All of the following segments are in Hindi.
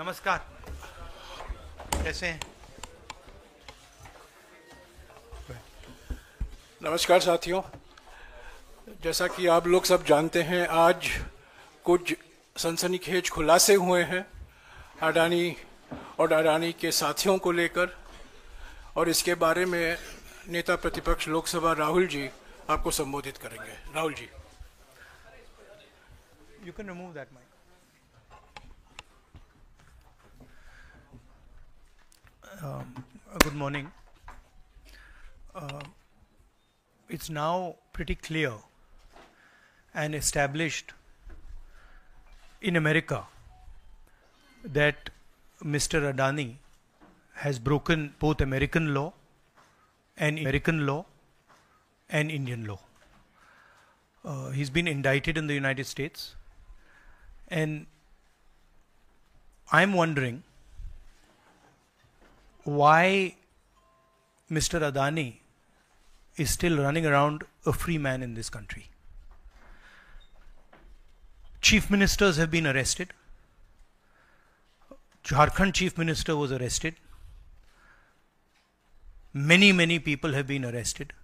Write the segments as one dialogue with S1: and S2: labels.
S1: नमस्कार, कैसे हैं?
S2: नमस्कार साथियों, जैसा कि आप लोग सब जानते हैं, आज कुछ सनसनीखेज खुलासे हुए हैं अडानी और अडानी के साथियों को लेकर, और इसके बारे में नेता प्रतिपक्ष लोकसभा राहुल जी आपको संबोधित करेंगे। Rahul ji.
S1: You can remove that mic. Good morning. It's now pretty clear and established in America that Mr. Adani has broken both American law and Indian law. He's been indicted in the United States, and I'm wondering why Mr. Adani is still running around a free man in this country. Chief ministers have been arrested. Jharkhand chief minister was arrested. Many people have been arrested.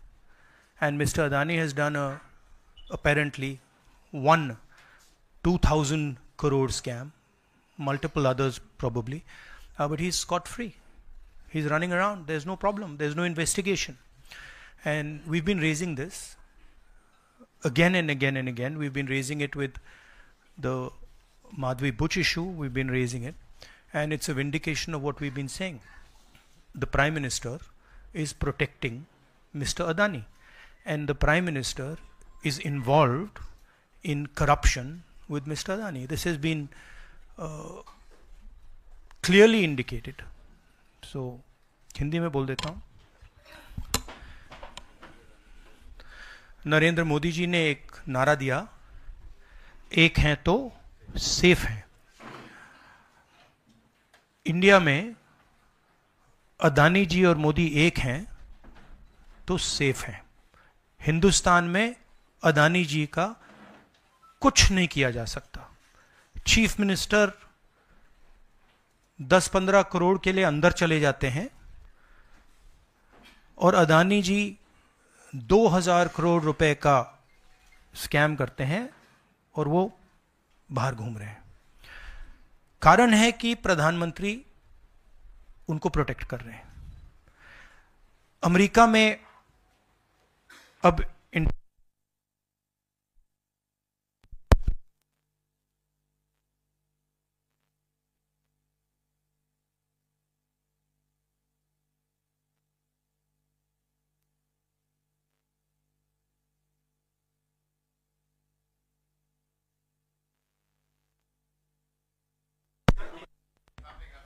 S1: And Mr. Adani has done apparently one 2,000 crore scam, multiple others probably, but he's scot-free. He's running around, there's no problem, there's no investigation. And we've been raising this again and again and again. We've been raising it with the Madhvi Buch issue, we've been raising it, and it's a vindication of what we've been saying. The Prime Minister is protecting Mr. Adani, and the Prime Minister is involved in corruption with Mr. Adani. This has been clearly indicated. So, Hindi में बोल देता हूँ। नरेंद्र मोदी जी ने एक नारा दिया, एक हैं तो सेफ हैं। इंडिया में अदानी जी और मोदी एक हैं तो सेफ हैं। हिंदुस्तान में अदानी जी का कुछ नहीं किया जा सकता। चीफ मिनिस्टर 10-15 करोड़ के लिए अंदर चले जाते हैं और अदानी जी 2000 करोड़ रुपए का स्कैम करते हैं और वो बाहर घूम रहे हैं। कारण है कि प्रधानमंत्री उनको प्रोटेक्ट कर रहे हैं। अमेरिका में अब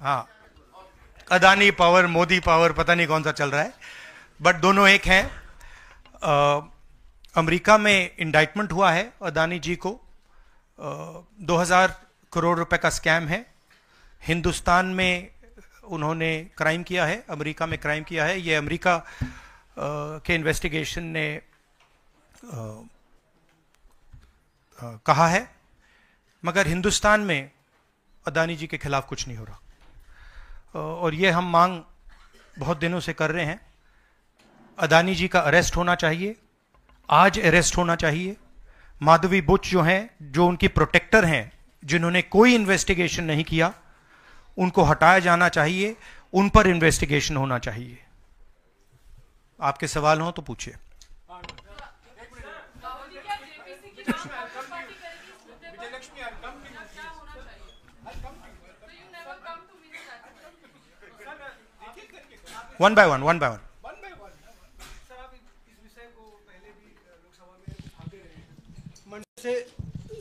S1: हाँ, अदानी पावर, मोदी पावर, पता नहीं कौन सा चल रहा है, बट दोनों एक हैं। अमेरिका में इंडाइटमेंट हुआ है अदानी जी को, 2000 करोड़ रुपए का स्कैम है। हिंदुस्तान में उन्होंने क्राइम किया है, अमेरिका में क्राइम किया है। ये अमेरिका के इन्वेस्टिगेशन ने कहा है, मगर हिंदुस्तान में अदानी जी के खिलाफ कुछ नहीं हो रहा। और ये हम मांग बहुत दिनों से कर रहे हैं। अदानी जी का अरेस्ट होना चाहिए, आज अरेस्ट होना चाहिए। माधवी बुच जो हैं, जो उनकी प्रोटेक्टर हैं, जिन्होंने कोई इन्वेस्टिगेशन नहीं किया, उनको हटाया जाना चाहिए, उन पर इन्वेस्टिगेशन होना चाहिए। आपके सवाल हो तो पूछिए। One by one.
S3: से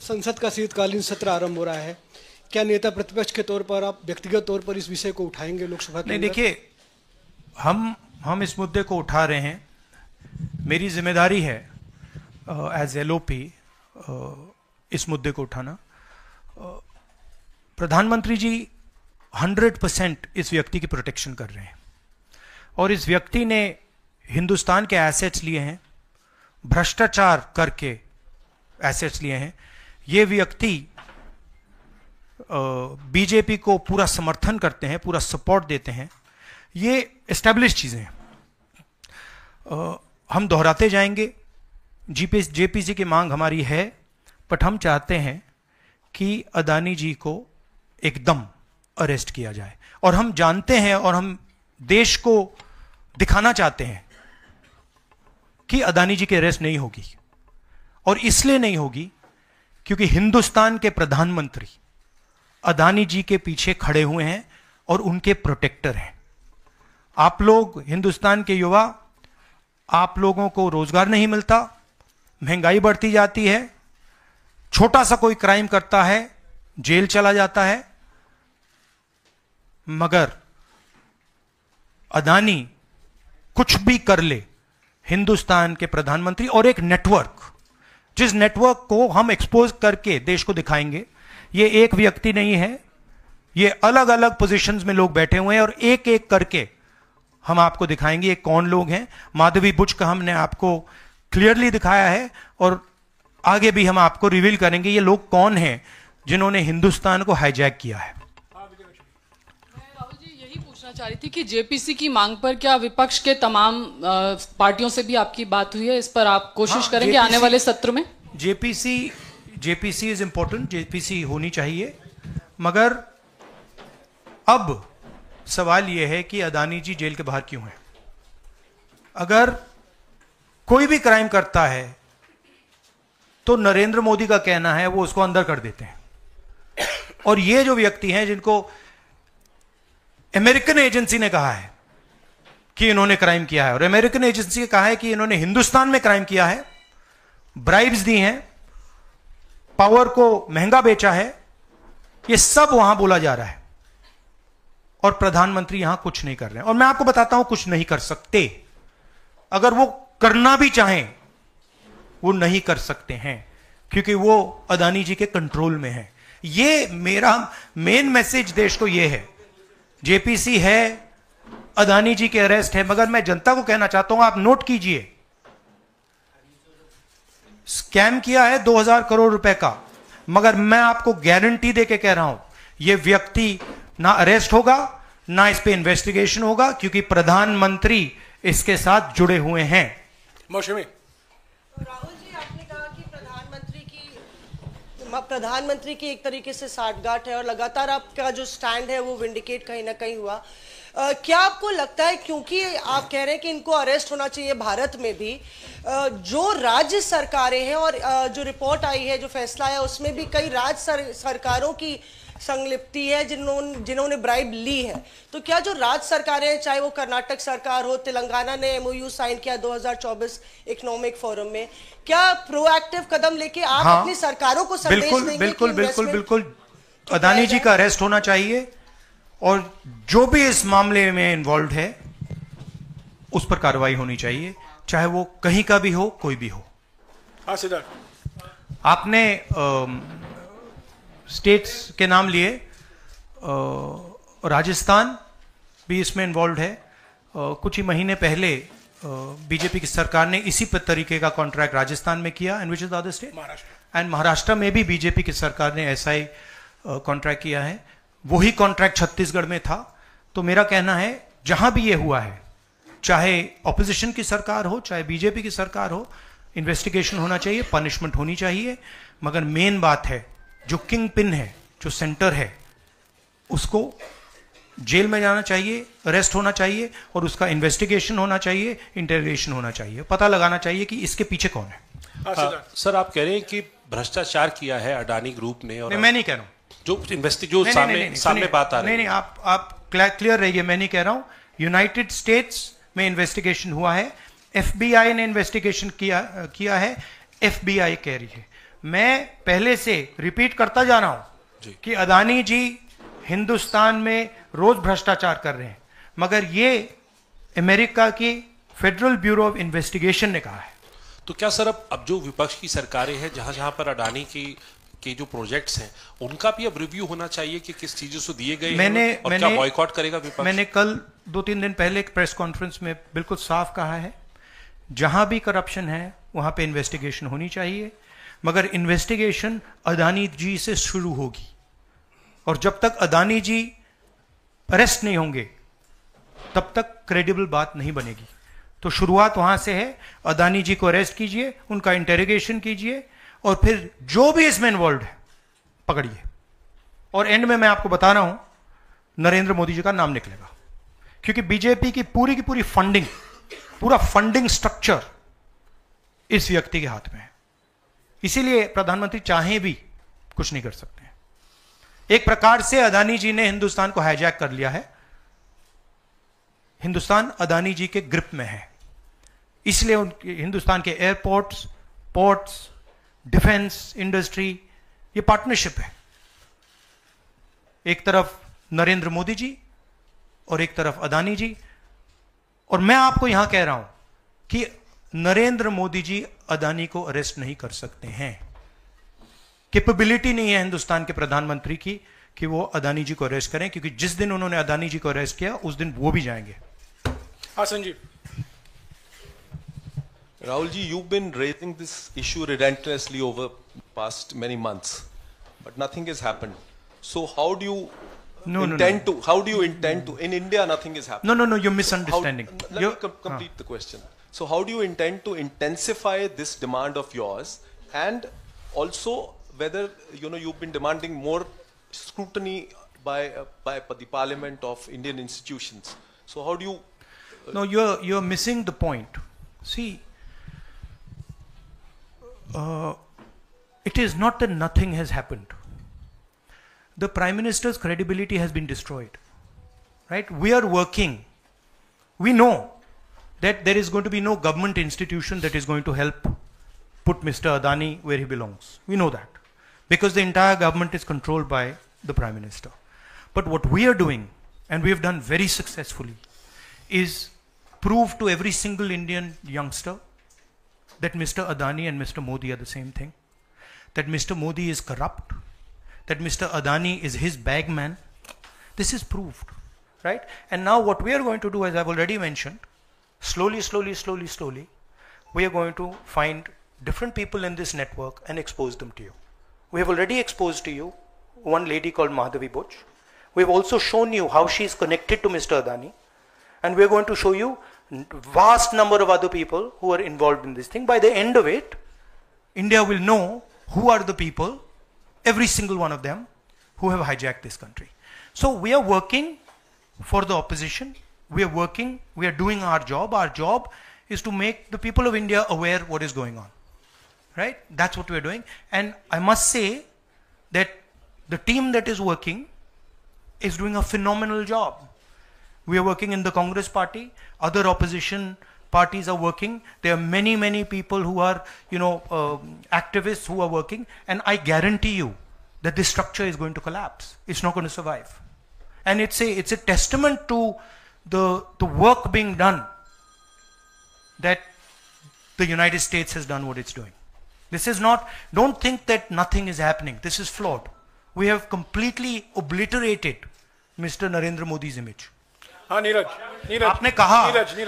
S3: संसद का शीतकालीन सत्र आरंभ हो रहा है, क्या नेता प्रतिपक्ष के तौर पर आप व्यक्तिगत तौर पर इस विषय को उठाएंगे लोकसभा के?
S1: नहीं, देखिए, हम इस मुद्दे को उठा रहे हैं। मेरी जिम्मेदारी है एज एलओपी इस मुद्दे को उठाना। प्रधानमंत्री जी 100% इस व्यक्ति की प्रोटेक्शन कर रहे हैं, और इस व्यक्ति ने हिंदुस्तान के एसेट्स लिए हैं, भ्रष्टाचार करके एसेट्स लिए हैं। ये व्यक्ति बीजेपी को पूरा समर्थन करते हैं, पूरा सपोर्ट देते हैं, ये एस्टेब्लिश चीज़ें हैं। हम दोहराते जाएंगे, जेपीसी की मांग हमारी है, बट हम चाहते हैं कि अदानी जी को एकदम अरेस्ट किया जाए। और हम जानते हैं और हम देश को दिखाना चाहते हैं कि अदानी जी की अरेस्ट नहीं होगी, और इसलिए नहीं होगी क्योंकि हिंदुस्तान के प्रधानमंत्री अदानी जी के पीछे खड़े हुए हैं और उनके प्रोटेक्टर हैं। आप लोग हिंदुस्तान के युवा, आप लोगों को रोजगार नहीं मिलता, महंगाई बढ़ती जाती है, छोटा सा कोई क्राइम करता है जेल चला जाता है, मगर अदानी कुछ भी कर ले, हिंदुस्तान के प्रधानमंत्री और एक नेटवर्क, जिस नेटवर्क को हम एक्सपोज करके देश को दिखाएंगे, ये एक व्यक्ति नहीं है, ये अलग अलग पोजीशंस में लोग बैठे हुए हैं और एक एक करके हम आपको दिखाएंगे ये कौन लोग हैं। माधवी बुच का हमने आपको क्लियरली दिखाया है और आगे भी हम आपको रिवील करेंगे ये लोग कौन हैं जिन्होंने हिंदुस्तान को हाईजैक किया है।
S4: राहुल जी, यही पूछना चाह रही थी कि जेपीसी की मांग पर क्या विपक्ष के तमाम पार्टियों से भी आपकी बात हुई है? इस पर आप कोशिश करेंगे आने वाले सत्र में?
S1: जेपीसी इज इंपॉर्टेंट, जेपीसी होनी चाहिए, मगर अब सवाल यह है कि अदानी जी जेल के बाहर क्यों हैं? अगर कोई भी क्राइम करता है तो नरेंद्र मोदी का कहना है वो उसको अंदर कर देते हैं, और ये जो व्यक्ति हैं जिनको अमेरिकन एजेंसी ने कहा है कि इन्होंने क्राइम किया है, और अमेरिकन एजेंसी ने कहा है कि इन्होंने हिंदुस्तान में क्राइम किया है, ब्राइब्स दी हैं, पावर को महंगा बेचा है, ये सब वहां बोला जा रहा है और प्रधानमंत्री यहां कुछ नहीं कर रहे हैं। और मैं आपको बताता हूं कुछ नहीं कर सकते, अगर वो करना भी चाहें वो नहीं कर सकते हैं क्योंकि वो अदानी जी के कंट्रोल में है। ये मेरा मेन मैसेज देश को ये है, जेपीसी है, अदानी जी के अरेस्ट है, मगर मैं जनता को कहना चाहता हूं, आप नोट कीजिए, स्कैम किया है 2000 करोड़ रुपए का, मगर मैं आपको गारंटी देके कह रहा हूं यह व्यक्ति ना अरेस्ट होगा, ना इस पे इन्वेस्टिगेशन होगा, क्योंकि प्रधानमंत्री इसके साथ जुड़े हुए हैं।
S2: मौसमी
S5: राहुल जी, आपने कहा कि प्रधानमंत्री की एक तरीके से साठगांठ है और लगातार आपका जो स्टैंड है वो विंडिकेट कहीं ना कहीं हुआ। क्या आपको लगता है, क्योंकि आप कह रहे हैं कि इनको अरेस्ट होना चाहिए भारत में भी, जो राज्य सरकारें हैं और जो रिपोर्ट आई है, जो फैसला आया, उसमें भी कई राज्य सरकारों की संलिप्ति है जिन्होंने ब्राइब ली है, तो क्या जो राज्य सरकारें हैं, चाहे वो कर्नाटक सरकार हो, तेलंगाना ने MOU साइन किया 2024 इकोनॉमिक फोरम में, क्या प्रोएक्टिव कदम लेके आप अपनी सरकारों को संदेश देंगे?
S1: बिल्कुल अदानी जी का अरेस्ट होना चाहिए और जो भी इस मामले में इन्वॉल्व है उस पर कार्रवाई होनी चाहिए, चाहे वो कहीं का भी हो, कोई भी हो।
S2: हाँ सिद्धार्थ,
S1: आपने स्टेट्स के नाम लिए, राजस्थान भी इसमें इन्वॉल्व है। कुछ ही महीने पहले बीजेपी की सरकार ने इसी तरीके का कॉन्ट्रैक्ट राजस्थान में किया, and which is the other state, Maharashtra में भी बीजेपी की सरकार ने ऐसा ही कॉन्ट्रैक्ट किया है। वही कॉन्ट्रैक्ट छत्तीसगढ़ में था। तो मेरा कहना है जहां भी ये हुआ है, चाहे ऑपोजिशन की सरकार हो, चाहे बीजेपी की सरकार हो, इन्वेस्टिगेशन होना चाहिए, पनिशमेंट होनी चाहिए, मगर मेन बात है जो किंग पिन है, जो सेंटर है, उसको जेल में जाना चाहिए, अरेस्ट होना चाहिए और उसका इन्वेस्टिगेशन होना चाहिए, इंटरोगेशन होना चाहिए, पता लगाना चाहिए कि इसके पीछे कौन है।
S6: सर, आप कह रहे हैं कि भ्रष्टाचार किया है अडानी ग्रुप ने, और
S1: मैं नहीं कह रहा हूं,
S6: जो सामने बात आ रही है।
S1: नहीं, आप क्लियर रहिए, मैं नहीं कह रहा हूं। यूनाइटेड स्टेट्स में इन्वेस्टिगेशन हुआ है, FBI ने इन्वेस्टिगेशन किया है, FBI कह रही है। मैं पहले से रिपीट करता जा रहा हूं कि अदानी जी हिंदुस्तान में रोज भ्रष्टाचार कर रहे हैं, मगर ये अमेरिका की फेडरल ब्यूरो ऑफ इन्वेस्टिगेशन ने कहा है।
S6: तो क्या सर अब जो विपक्ष की सरकारें हैं, जहां जहां पर अडानी के जो प्रोजेक्ट्स हैं, उनका भी अब रिव्यू होना चाहिए कि किस चीजों से दिए गए हैं और क्या बॉयकॉट करेगा विपक्ष? मैंने
S1: कल 2-3 दिन पहले एक प्रेस कॉन्फ्रेंस में बिल्कुल साफ कहा है, जहां भी करप्शन है वहां पे इन्वेस्टिगेशन होनी चाहिए, मगर इन्वेस्टिगेशन अदानी जी से शुरू होगी, और जब तक अदानी जी अरेस्ट नहीं होंगे तब तक क्रेडिबल बात नहीं बनेगी। तो शुरुआत वहां से है, अदानी जी को अरेस्ट कीजिए, उनका इंटेरोगेशन कीजिए और फिर जो भी इसमें इन्वॉल्व है पकड़िए। और एंड में मैं आपको बता रहा हूं नरेंद्र मोदी जी का नाम निकलेगा, क्योंकि बीजेपी की पूरी फंडिंग, पूरा फंडिंग स्ट्रक्चर इस व्यक्ति के हाथ में है। इसीलिए प्रधानमंत्री चाहे भी कुछ नहीं कर सकते हैं। एक प्रकार से अदानी जी ने हिंदुस्तान को हाईजैक कर लिया है, हिंदुस्तान अदानी जी के ग्रिप में है। इसलिए उनके हिंदुस्तान के एयरपोर्ट्स, पोर्ट्स, डिफेंस इंडस्ट्री, ये पार्टनरशिप है। एक तरफ नरेंद्र मोदी जी और एक तरफ अदानी जी। और मैं आपको यहां कह रहा हूं कि नरेंद्र मोदी जी अदानी को अरेस्ट नहीं कर सकते हैं। कैपेबिलिटी नहीं है हिंदुस्तान के प्रधानमंत्री की कि वो अदानी जी को अरेस्ट करें, क्योंकि जिस दिन उन्होंने अदानी जी को अरेस्ट किया उस दिन वो भी जाएंगे।
S2: हाँ Sanjeev.
S7: Rahul ji, you've been raising this issue relentlessly over past many months, but nothing has happened. So how do you intend to? How do you intend to? In India, nothing is happening.
S1: No, you're misunderstanding.
S7: Let me complete the question. So how do you intend to intensify this demand of yours, and also whether you've been demanding more scrutiny by the Parliament of Indian institutions? So how do you?
S1: No, you're missing the point. See. It is not that nothing has happened. The Prime Minister's credibility has been destroyed. Right? We are working. We know that there is going to be no government institution that is going to help put Mr. Adani where he belongs. We know that. Because the entire government is controlled by the Prime Minister. But what we are doing, and we have done very successfully, is prove to every single Indian youngster that Mr. Adani and Mr. Modi are the same thing, that Mr. Modi is corrupt, that Mr. Adani is his bagman. This is proved, right? And now what we are going to do, as I've already mentioned, slowly, we are going to find different people in this network and expose them to you. We have already exposed to you one lady called Madhavi Buch. We have also shown you how she is connected to Mr. Adani, and we are going to show you vast number of other people who are involved in this thing. By the end of it, India will know who are the people, every single one of them, who have hijacked this country. So we are working for the opposition. We are working, we are doing our job. Our job is to make the people of India aware what is going on. Right? That's what we are doing. And I must say that the team that is working is doing a phenomenal job. We are working in the Congress party. Other opposition parties are working. There are many people who are, activists who are working. And I guarantee you that this structure is going to collapse. It's not going to survive. And it's a testament to the work being done that the United States has done what it's doing. This is not, don't think that nothing is happening. This is flawed. We have completely obliterated Mr. Narendra Modi's image.
S2: हाँ नीरज,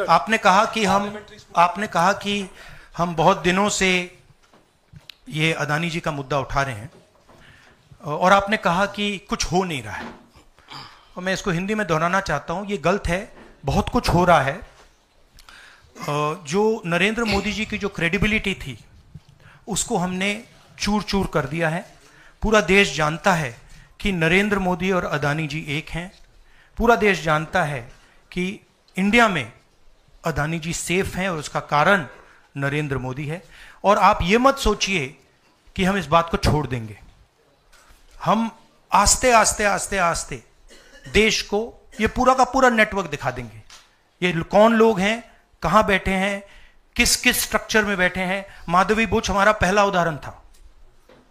S1: आपने कहा कि हम बहुत दिनों से ये अदानी जी का मुद्दा उठा रहे हैं और आपने कहा कि कुछ हो नहीं रहा है, और मैं इसको हिंदी में दोहराना चाहता हूं, ये गलत है। बहुत कुछ हो रहा है। जो नरेंद्र मोदी जी की जो क्रेडिबिलिटी थी उसको हमने चूर चूर कर दिया है। पूरा देश जानता है कि नरेंद्र मोदी और अदानी जी एक हैं। पूरा देश जानता है कि इंडिया में अदानी जी सेफ हैं और उसका कारण नरेंद्र मोदी है। और आप ये मत सोचिए कि हम इस बात को छोड़ देंगे। हम आस्ते आस्ते देश को ये पूरा का पूरा नेटवर्क दिखा देंगे। ये कौन लोग हैं, कहां बैठे हैं, किस स्ट्रक्चर में बैठे हैं। माधवी बुच हमारा पहला उदाहरण था।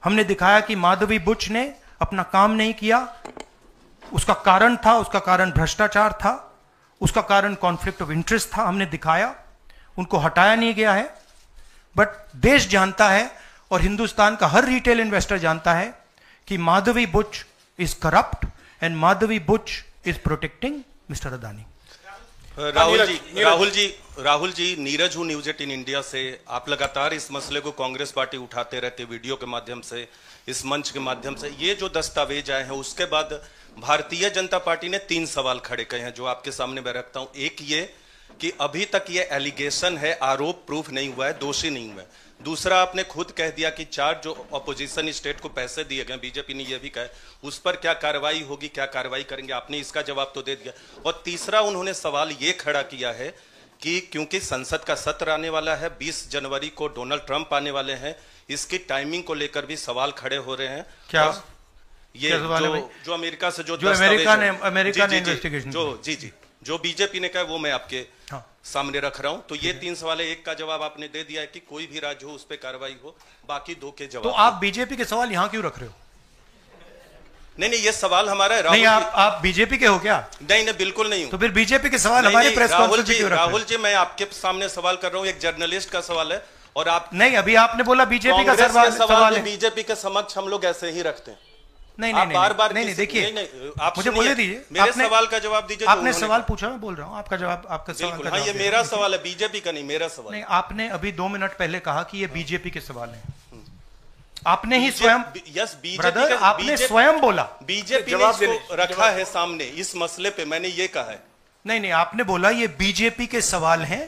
S1: हमने दिखाया कि माधवी बुच ने अपना काम नहीं किया, उसका कारण भ्रष्टाचार था, उसका कारण कॉन्फ्लिक्ट ऑफ इंटरेस्ट था। हमने दिखाया, उनको हटाया नहीं गया है। बट देश जानता है और हिंदुस्तान का हर रिटेल इन्वेस्टर जानता है कि Madhavi Buch is corrupt and Madhavi Buch is protecting mister Adani.
S8: Rahul ji, Neeraj हूँ न्यूज 18 इंडिया से। आप लगातार इस मसले को कांग्रेस पार्टी उठाते रहते, वीडियो के माध्यम से, इस मंच के माध्यम से। ये जो दस्तावेज आए हैं उसके बाद भारतीय जनता पार्टी ने 3 सवाल खड़े किए हैं जो आपके सामने मैं रखता हूं। एक ये कि अभी तक ये एलिगेशन है, आरोप प्रूफ नहीं हुआ है, दोषी नहीं हुआ है। दूसरा, आपने खुद कह दिया कि 4 जो अपोजिशन स्टेट को पैसे दिए गए, बीजेपी ने यह भी कहा, उस पर क्या कार्रवाई होगी, क्या कार्रवाई करेंगे, आपने इसका जवाब तो दे दिया। और तीसरा, उन्होंने सवाल ये खड़ा किया है कि क्योंकि संसद का सत्र आने वाला है, 20 जनवरी को डोनाल्ड ट्रंप आने वाले हैं, इसकी टाइमिंग को लेकर भी सवाल खड़े हो रहे हैं।
S1: क्या
S8: ये जो अमेरिका से जो
S1: अमेरिका ने इन्वेस्टिगेशन
S8: जो बीजेपी ने कहा वो मैं आपके सामने रख रहा हूं। तो ये 3 सवाल है, एक का जवाब आपने दे दिया है कि कोई भी राज्य हो उस पर कार्रवाई हो, बाकी 2 के जवाब।
S1: तो आप बीजेपी के सवाल यहां क्यों रख रहे हो?
S8: नहीं, ये सवाल हमारा है।
S1: नहीं, आप बीजेपी के हो क्या?
S8: नहीं, बिल्कुल नहीं हूं।
S1: तो फिर बीजेपी के सवाल हमारे प्रेस कॉन्फ्रेंस में क्यों रख रहे हो?
S8: राहुल जी, मैं आपके सामने सवाल कर रहा हूं, एक जर्नलिस्ट का सवाल है। और आप
S1: नहीं, अभी आपने बोला बीजेपी का सवाल है।
S8: बीजेपी के समक्ष हम लोग ऐसे ही रखते हैं।
S1: नहीं,
S8: बार-बार
S1: नहीं, देखिए,
S8: आप
S1: मुझे बोलने दीजिए।
S8: मेरे सवाल का जवाब दीजिए।
S1: आपने सवाल पूछा, मैं बोल रहा हूं, आपका जवाब, आपका सवाल।
S8: हाँ, ये मेरा सवाल है, बीजेपी का नहीं, मेरा सवाल।
S1: नहीं, आपने अभी 2 मिनट पहले कहा कि ये बीजेपी के सवाल हैं। आपने ही स्वयं,
S8: यस,
S1: ब्रदर, आपने स्वयं बोला
S8: बीजेपी ने इसको रखा है सामने इस मसले पे, मैंने ये कहा है।
S1: नहीं, आपने बोला ये बीजेपी के सवाल हैं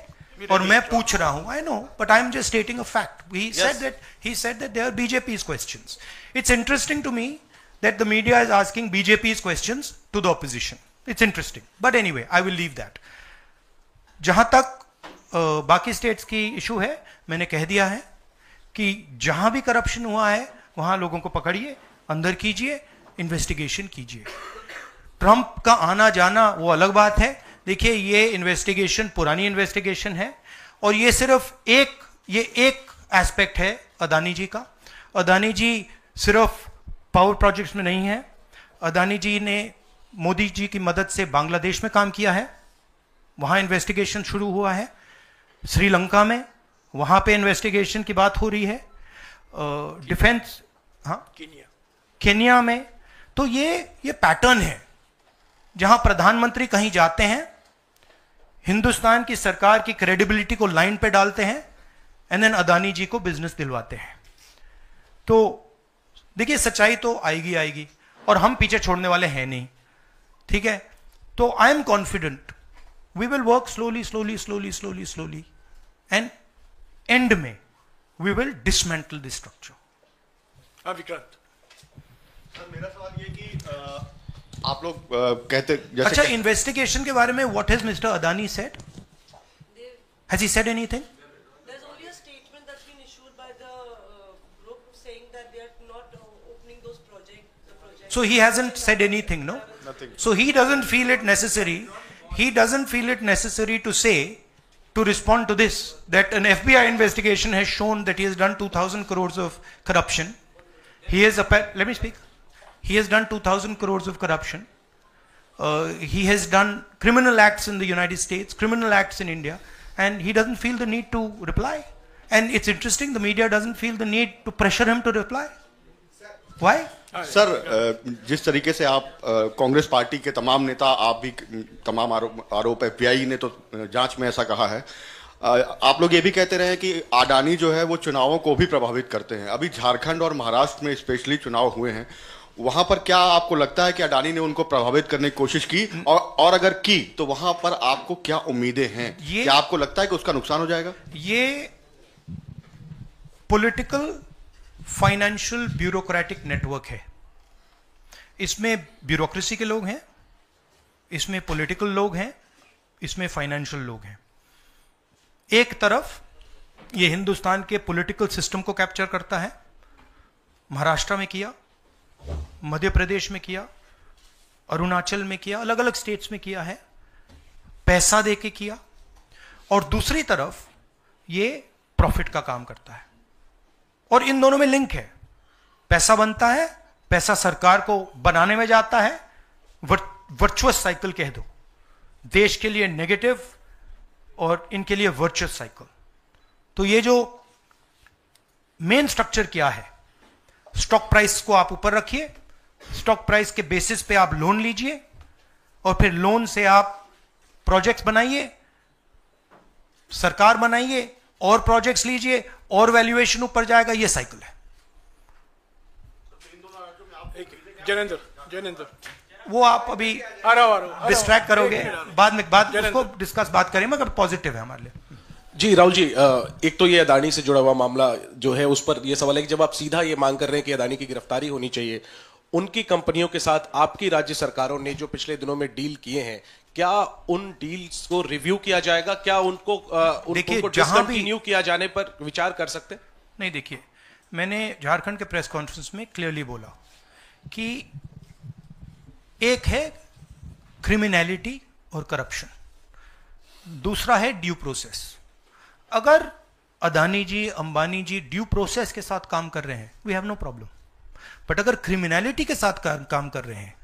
S1: और मैं पूछ रहा हूं। I know, but I am just stating a fact. He said that they are BJP's questions. It's interesting to me that the media is asking BJP's questions to the opposition. It's interesting. But anyway, I will leave that. जहां तक बाकी स्टेट्स की इशू है, मैंने कह दिया है कि जहां भी करप्शन हुआ है वहां लोगों को पकड़िए, अंदर कीजिए, इन्वेस्टिगेशन कीजिए। ट्रंप का आना जाना वो अलग बात है। देखिए, ये इन्वेस्टिगेशन पुरानी इन्वेस्टिगेशन है और ये सिर्फ एक एस्पेक्ट है अदानी जी का। अदानी जी सिर्फ पावर प्रोजेक्ट्स में नहीं है। अदानी जी ने मोदी जी की मदद से बांग्लादेश में काम किया है, वहां इन्वेस्टिगेशन शुरू हुआ है। श्रीलंका में, वहां पे इन्वेस्टिगेशन की बात हो रही है। डिफेंस, हाँ, केन्या में। तो ये पैटर्न है जहां प्रधानमंत्री कहीं जाते हैं, हिंदुस्तान की सरकार की क्रेडिबिलिटी को लाइन पे डालते हैं एंड देन अदानी जी को बिजनेस दिलवाते हैं। तो देखिए, सच्चाई तो आएगी और हम पीछे छोड़ने वाले हैं नहीं, ठीक है? तो I am confident we will work slowly and end में we will dismantle this structure.
S2: Vikrant,
S9: मेरा सवाल ये कि आप लोग कहते, जैसे
S1: अच्छा, इन्वेस्टिगेशन के बारे में what has mister Adani said? Has he said anything?
S5: There's only a statement that's been issued by the group saying that they are not opening those projects.
S1: So he hasn't said anything, no?
S9: Nothing.
S1: So he doesn't feel it necessary. He doesn't feel it necessary to say, to respond to this, that an FBI investigation has shown that he has done 2,000 crores of corruption. He has, let me speak. He has done 2,000 crores of corruption. He has done criminal acts in the United States, criminal acts in India, and he doesn't feel the need to reply. And it's interesting, the media doesn't feel the need to pressure him to reply. Why?
S9: Sir, जिस तरीके से आप कांग्रेस पार्टी के तमाम नेता, आप भी तमाम आरोप FBI ने तो जांच में ऐसा कहा है, आप लोग ये भी कहते रहे कि अडानी जो है वो चुनावों को भी प्रभावित करते हैं। अभी झारखंड और महाराष्ट्र में स्पेशली चुनाव हुए हैं, वहां पर क्या आपको लगता है कि अडानी ने उनको प्रभावित करने की कोशिश की, और अगर की तो वहां पर आपको क्या उम्मीदें हैं? क्या आपको लगता है कि उसका नुकसान हो जाएगा?
S1: ये पॉलिटिकल फाइनेंशियल ब्यूरोक्रेटिक नेटवर्क है। इसमें ब्यूरोक्रेसी के लोग हैं, इसमें पॉलिटिकल लोग हैं, इसमें फाइनेंशियल लोग हैं। एक तरफ ये हिंदुस्तान के पॉलिटिकल सिस्टम को कैप्चर करता है, महाराष्ट्र में किया, मध्य प्रदेश में किया, अरुणाचल में किया, अलग अलग स्टेट्स में किया है, पैसा देके किया। और दूसरी तरफ ये प्रॉफिट का काम करता है और इन दोनों में लिंक है। पैसा बनता है, पैसा सरकार को बनाने में जाता है, वर्चुअस साइकिल कह दो, देश के लिए नेगेटिव और इनके लिए वर्चुअस साइकिल। तो ये जो मेन स्ट्रक्चर क्या है, स्टॉक प्राइस को आप ऊपर रखिए, स्टॉक प्राइस के बेसिस पे आप लोन लीजिए और फिर लोन से आप प्रोजेक्ट्स बनाइए, सरकार बनाइए, और प्रोजेक्ट्स लीजिए, और वैल्यूएशन ऊपर जाएगा, ये साइकिल है।
S2: जैनेंद्र
S1: वो आप अभी डिस्ट्रैक्ट करोगे, बाद में उसको डिस्कस बात करें, मगर पॉजिटिव है हमारे लिए।
S10: जी राहुल जी, एक तो ये अदानी से जुड़ा हुआ मामला जो है, उस पर यह सवाल है कि जब आप सीधा ये मांग कर रहे हैं कि अदानी की गिरफ्तारी होनी चाहिए, उनकी कंपनियों के साथ आपकी राज्य सरकारों ने जो पिछले दिनों में डील किए हैं, क्या उन डील्स को रिव्यू किया जाएगा? क्या उनको डिसकंटिन्यू किया जाने पर विचार कर सकते हैं?
S1: नहीं, देखिए, मैंने झारखंड के प्रेस कॉन्फ्रेंस में क्लियरली बोला कि एक है क्रिमिनलिटी और करप्शन, दूसरा है ड्यू प्रोसेस। अगर अदानी जी, अंबानी जी ड्यू प्रोसेस के साथ काम कर रहे हैं, we have no problem. But अगर क्रिमिनलिटी के साथ काम कर रहे हैं,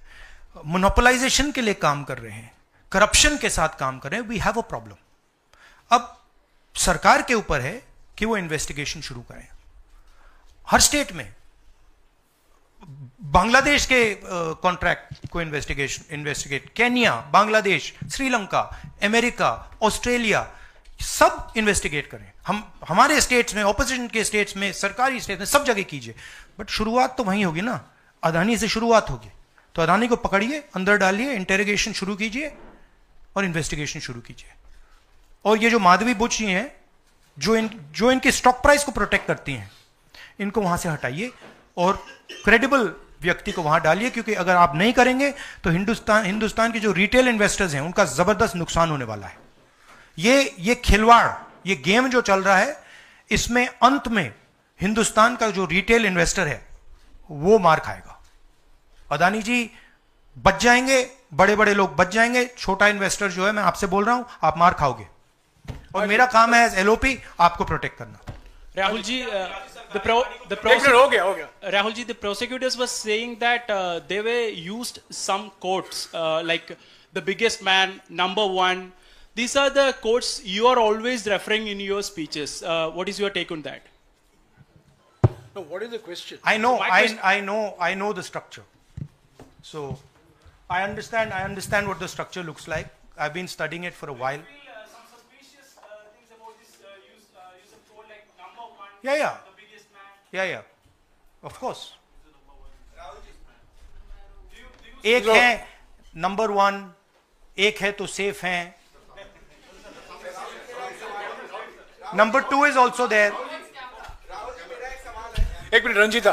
S1: मोनोपोलाइजेशन के लिए काम कर रहे हैं, करप्शन के साथ काम कर रहे हैं, वी हैव अ प्रॉब्लम। अब सरकार के ऊपर है कि वो इन्वेस्टिगेशन शुरू करें। हर स्टेट में बांग्लादेश के कॉन्ट्रैक्ट को investigate, Kenya, Bangladesh, Sri Lanka, America, Australia, सब इन्वेस्टिगेट करें। हमारे स्टेट्स में, ऑपोजिशन के स्टेट्स में, सरकारी स्टेट्स में, सब जगह कीजिए। बट शुरुआत तो वहीं होगी ना, अदानी से शुरुआत होगी। तो अदानी को पकड़िए, अंदर डालिए, इंटेरोगेशन शुरू कीजिए और इन्वेस्टिगेशन शुरू कीजिए। और ये जो माधवी बुच जी हैं, जो इनकी स्टॉक प्राइस को प्रोटेक्ट करती हैं, इनको वहां से हटाइए और क्रेडिबल व्यक्ति को वहां डालिए, क्योंकि अगर आप नहीं करेंगे तो हिंदुस्तान के जो रिटेल इन्वेस्टर्स हैं, उनका जबरदस्त नुकसान होने वाला है। ये खिलवाड़, ये गेम जो चल रहा है, इसमें अंत में हिंदुस्तान का जो रिटेल इन्वेस्टर है वो मार खाएगा। अदानी जी बच जाएंगे, बड़े बड़े लोग बच जाएंगे, छोटा इन्वेस्टर जो है, मैं आपसे बोल रहा हूं, आप मार खाओगे। और मेरा काम है एज एलओपी आपको प्रोटेक्ट करना।
S11: Rahul ji, Rahul ji, the prosecutors were saying that they were used some quotes like the biggest man, number one. These are the quotes you are always referring in your speeches. What is your take on that?
S2: No, what is the question?
S1: I know the structure. So I understand what the structure looks like. I've been studying it for a while.
S11: Some suspicious things about this use of quote like number one.
S1: Yeah.
S11: The biggest man.
S1: Yeah. Of course. एक है नंबर वन, एक है तो सेफ है, number two is also there.
S2: एक minute, Ranjita.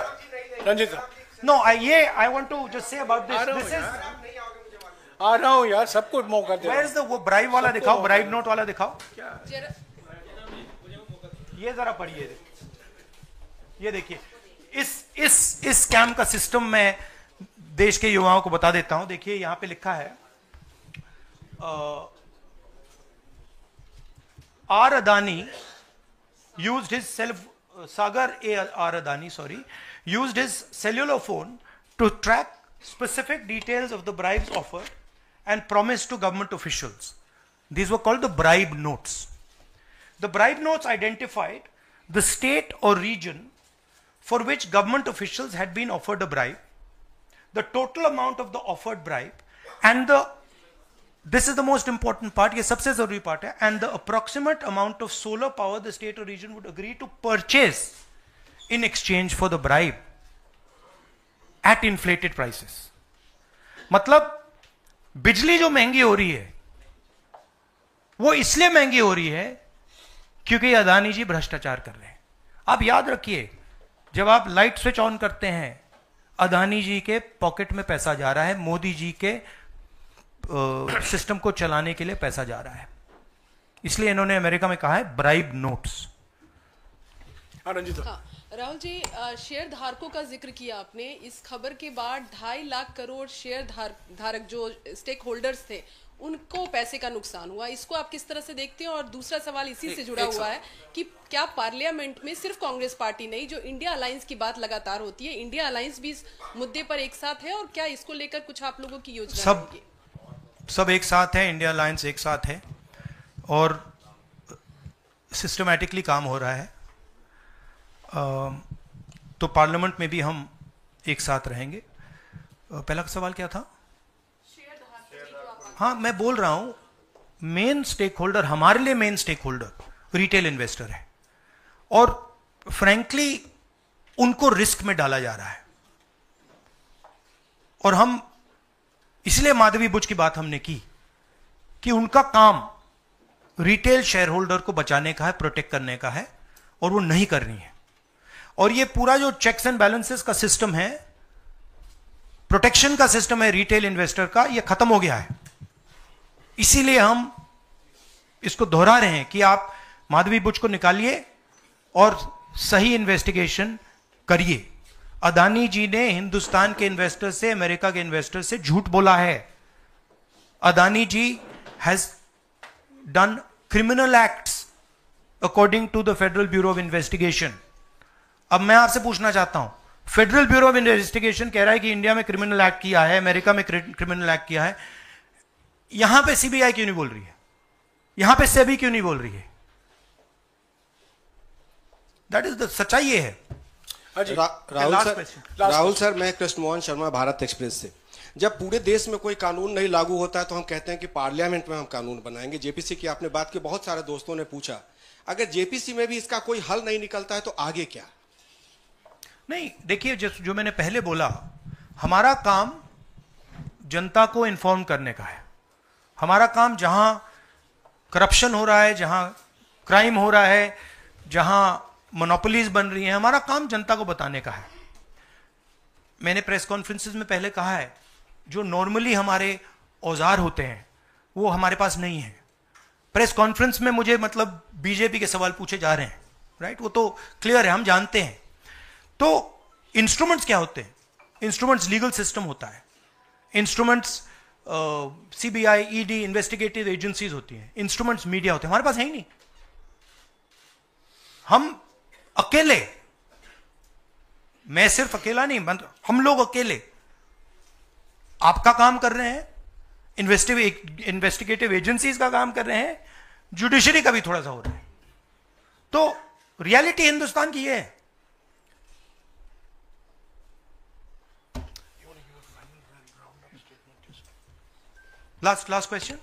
S1: No, I want to just say about this is,
S2: आ रहा हूं यार, सबको मौका दे।
S1: वेयर इज द वो ब्राइब वाला दिखाओ, ब्राइब नोट वाला दिखाओ। ये जरा पढ़िए, ये देखिए, इस स्कैम का सिस्टम मैं देश के युवाओं को बता देता हूं। देखिए, यहां पे लिखा है R. Adani used his Sagar R. Adani, used his cellular phone to track specific details of the bribes offered and promised to government officials. These were called the bribe notes. The bribe notes identified the state or region for which government officials had been offered a bribe, the total amount of the offered bribe, and this is the most important part, ये सबसे जरूरी part है, and the approximate amount of solar power the state or region would agree to purchase in exchange for the bribe at inflated prices. मतलब बिजली जो महंगी हो रही है वो इसलिए महंगी हो रही है क्योंकि अदानी जी भ्रष्टाचार कर रहे हैं। आप याद रखिए, जब आप लाइट स्विच ऑन करते हैं, अदानी जी के पॉकेट में पैसा जा रहा है, मोदी जी के सिस्टम को चलाने के लिए पैसा जा रहा है। इसलिए इन्होंने अमेरिका में कहा है bribe notes.
S4: Rahul ji, share धारकों का जिक्र किया आपने। इस खबर के बाद 2.5 लाख करोड़ शेयर धारक जो स्टेक होल्डर्स थे, उनको पैसे का नुकसान हुआ। इसको आप किस तरह से देखते हैं? और दूसरा सवाल इसी से जुड़ा हुआ है कि क्या पार्लियामेंट में सिर्फ कांग्रेस पार्टी नहीं, जो इंडिया अलायंस की बात लगातार होती है, इंडिया अलायंस भी इस मुद्दे पर एक साथ है, और क्या इसको लेकर कुछ आप लोगों की योजना होगी?
S1: सब एक साथ है, इंडिया अलायंस एक साथ है और सिस्टमैटिकली काम हो रहा है। तो पार्लियामेंट में भी हम एक साथ रहेंगे। पहला सवाल क्या था? हाँ, मैं बोल रहा हूं मेन स्टेक होल्डर, हमारे लिए main stake holder retail investor है, और फ्रैंकली उनको रिस्क में डाला जा रहा है। और हम इसलिए माधवी बुच की बात हमने की कि उनका काम रिटेल शेयर होल्डर को बचाने का है, प्रोटेक्ट करने का है, और वो नहीं कर रही है। और ये पूरा जो चेक्स एंड बैलेंसेस का सिस्टम है, प्रोटेक्शन का सिस्टम है रिटेल इन्वेस्टर का, ये खत्म हो गया है। इसीलिए हम इसको दोहरा रहे हैं कि आप माधवी बुच को निकालिए और सही इन्वेस्टिगेशन करिए। अदानी जी ने हिंदुस्तान के इन्वेस्टर से, अमेरिका के इन्वेस्टर से झूठ बोला है। Adani ji has done criminal acts according to the federal bureau of investigation. अब मैं आपसे पूछना चाहता हूं, फेडरल ब्यूरो ऑफ इन्वेस्टिगेशन कह रहा है कि इंडिया में क्रिमिनल एक्ट किया है, अमेरिका में क्रिमिनल एक्ट किया है, यहां पे सीबीआई क्यों नहीं बोल रही है? यहां पे सेबी क्यों नहीं बोल रही है? दैट इज द सच्चाई ये है।
S12: राहुल सर, मैं कृष्ण मोहन शर्मा, भारत एक्सप्रेस से। जब पूरे देश में कोई कानून नहीं लागू होता है तो हम कहते हैं कि पार्लियामेंट में हम कानून बनाएंगे। जेपीसी की आपने बात की, बहुत सारे दोस्तों ने पूछा, अगर जेपीसी में भी इसका कोई हल नहीं निकलता है तो आगे क्या?
S1: नहीं, देखिए, जो मैंने पहले बोला, हमारा काम जनता को इन्फॉर्म करने का है। हमारा काम जहां करप्शन हो रहा है, जहां क्राइम हो रहा है, जहां मोनोपोलीज बन रही हैं, हमारा काम जनता को बताने का है। मैंने प्रेस कॉन्फ्रेंसेस में पहले कहा है, जो नॉर्मली हमारे औजार होते हैं वो हमारे पास नहीं है। प्रेस कॉन्फ्रेंस में मुझे मतलब बीजेपी के सवाल पूछे जा रहे हैं, राइट? वो तो क्लियर है, हम जानते हैं। तो इंस्ट्रूमेंट्स क्या होते हैं? इंस्ट्रूमेंट्स लीगल सिस्टम होता है, instruments CBI, ED, investigative agencies होती हैं, इंस्ट्रूमेंट्स मीडिया होते हैं। हमारे पास है ही नहीं। हम अकेले, मैं सिर्फ अकेला नहीं, हम लोग अकेले आपका काम कर रहे हैं, इन्वेस्टिगेटिव एजेंसीज का काम कर रहे हैं, जुडिशरी का भी थोड़ा सा हो रहा है। तो रियलिटी हिंदुस्तान की ये है। Last question.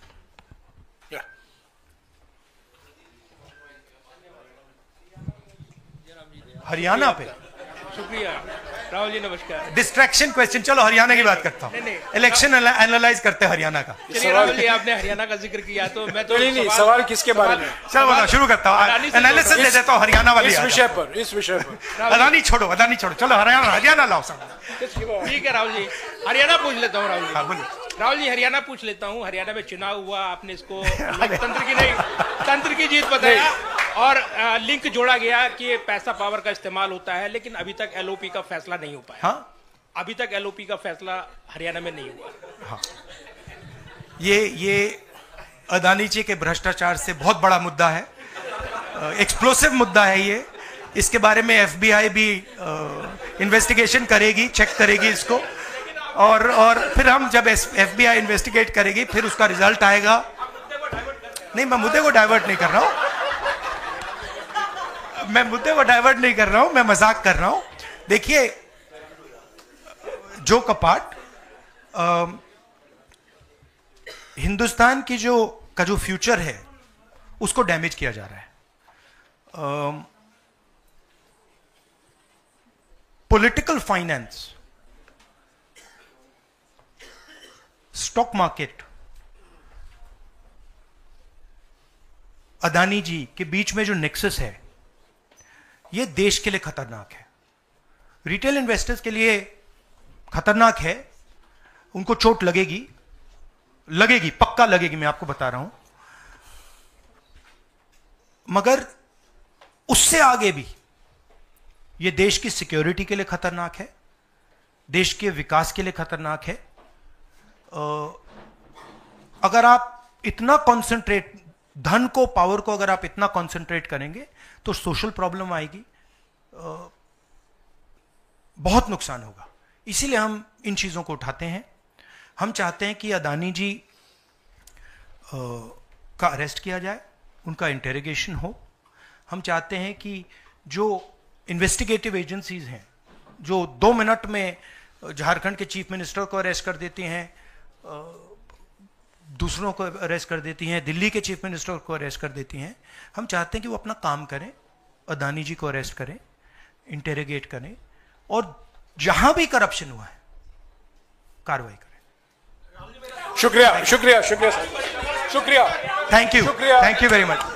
S1: हरियाणा पे
S13: शुक्रिया राहुल जी, नमस्कार।
S1: डिस्ट्रैक्शन क्वेश्चन, चलो हरियाणा की बात करता हूं। इलेक्शन एनालाइज करते हैं हरियाणा का।
S13: राहुल जी, आपने हरियाणा का जिक्र किया तो मैं तो
S2: नहीं, सवाल किसके बारे में?
S1: चलो बताओ, शुरू करता हूं, एनालिसिस दे देता हूं हरियाणा वाली।
S2: इस विषय पर
S1: अदानी छोड़ो, चलो हरियाणा लाओ सब।
S13: ठीक है राहुल जी, हरियाणा पूछ लेता हूँ। राहुल जी,
S1: हाँ, बोलिए।
S13: राहुल जी, हरियाणा पूछ लेता हूँ। हरियाणा में चुनाव हुआ, आपने इसको तंत्र की नहीं, तंत्र की जीत बताया, और लिंक जोड़ा गया कि पैसा पावर का इस्तेमाल होता है, लेकिन अभी तक एलओपी का फैसला नहीं हो पाया।
S1: हाँ?
S13: अभी तक एलओपी का फैसला हरियाणा में नहीं हुआ।
S1: हाँ। ये अदानी जी के भ्रष्टाचार से बहुत बड़ा मुद्दा है, एक्सप्लोसिव मुद्दा है ये। इसके बारे में एफबीआई भी इन्वेस्टिगेशन करेगी, चेक करेगी इसको, और फिर हम जब एफबीआई इन्वेस्टिगेट करेगी, फिर उसका रिजल्ट आएगा। नहीं, मैं मुद्दे को डाइवर्ट नहीं कर रहा हूं, मैं मजाक कर रहा हूं। देखिए, जो कपाट हिंदुस्तान की का जो फ्यूचर है उसको डैमेज किया जा रहा है। Political finance, stock market, Adani ji के बीच में जो नेक्सस है, यह देश के लिए खतरनाक है, रिटेल इन्वेस्टर्स के लिए खतरनाक है। उनको चोट लगेगी, पक्का लगेगी, मैं आपको बता रहा हूं। मगर उससे आगे भी यह देश की सिक्योरिटी के लिए खतरनाक है, देश के विकास के लिए खतरनाक है। अगर आप इतना कॉन्सेंट्रेट, धन को, पावर को अगर आप इतना कॉन्सेंट्रेट करेंगे तो सोशल प्रॉब्लम आएगी, बहुत नुकसान होगा। इसीलिए हम इन चीजों को उठाते हैं। हम चाहते हैं कि अदानी जी का अरेस्ट किया जाए, उनका इंटेरोगेशन हो। हम चाहते हैं कि जो इन्वेस्टिगेटिव एजेंसीज हैं, जो 2 मिनट में झारखंड के चीफ मिनिस्टर को अरेस्ट कर देती हैं, दूसरों को अरेस्ट कर देती हैं, दिल्ली के चीफ मिनिस्टर को अरेस्ट कर देती हैं। हम चाहते हैं कि वो अपना काम करें, अदानी जी को अरेस्ट करें, इंटेरोगेट करें, और जहां भी करप्शन हुआ है कार्रवाई करें।
S2: शुक्रिया, शुक्रिया, शुक्रिया, शुक्रिया,
S1: thank you, thank you very much.